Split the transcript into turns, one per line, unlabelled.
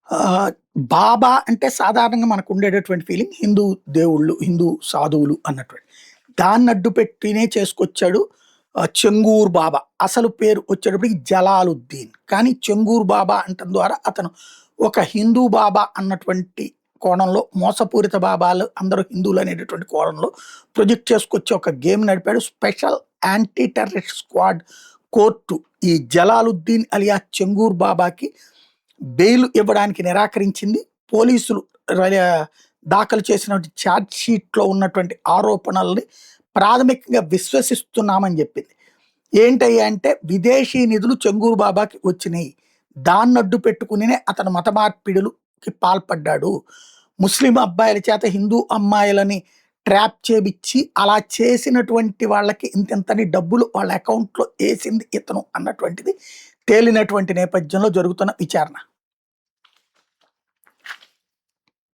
ఆహ్, బాబా అంటే సాధారణంగా మనకు ఉండేటటువంటి ఫీలింగ్ హిందూ దేవుళ్ళు, హిందూ సాధువులు అన్నటువంటి. దాన్ని అడ్డు పెట్టినే చేసుకొచ్చాడు 'చెంగూర్ బాబా'. అసలు పేరు వచ్చేటప్పటికి జలాలుద్దీన్. కానీ 'చెంగూర్ బాబా' అనటం ద్వారా అతను ఒక హిందూ బాబా అన్నటువంటి కోణంలో మోసపూరిత బాబాలు అందరూ హిందువులు అనేటటువంటి కోణంలో ప్రొజెక్ట్ చేసుకొచ్చి ఒక గేమ్ నడిపాడు. Special anti terrorist squad court ఈ జలాలుద్దీన్ అలియా 'చెంగూర్ బాబా'కి బెయిల్ ఇవ్వడానికి నిరాకరించింది. పోలీసులు రయ దాఖలు చేసినటువంటి ఛార్జ్ షీట్‌లో ఉన్నటువంటి ఆరోపణల్ని ప్రాథమికంగా విశ్వసిస్తున్నామని జెప్పింది. ఏంటయ్యా అంటే విదేశీ నిధులు చెంగూరు బాబాకి వచ్చినియి. దాన్నడ్డు పెట్టుకునినే అతను మత మార్పిడులుకి పాల్పడ్డాడు. ముస్లిం అబ్బాయిల చేత హిందూ అమ్మాయిలని ట్రాప్ చేపిచ్చి అలా చేసినటువంటి వాళ్ళకి ఇంతింతని డబ్బులు వాళ్ళ అకౌంట్‌లో ఏసింది ఇతను అన్నటువంటిది తేలినటువంటి నేపథ్యంలో జరుగుతున్న విచారణ.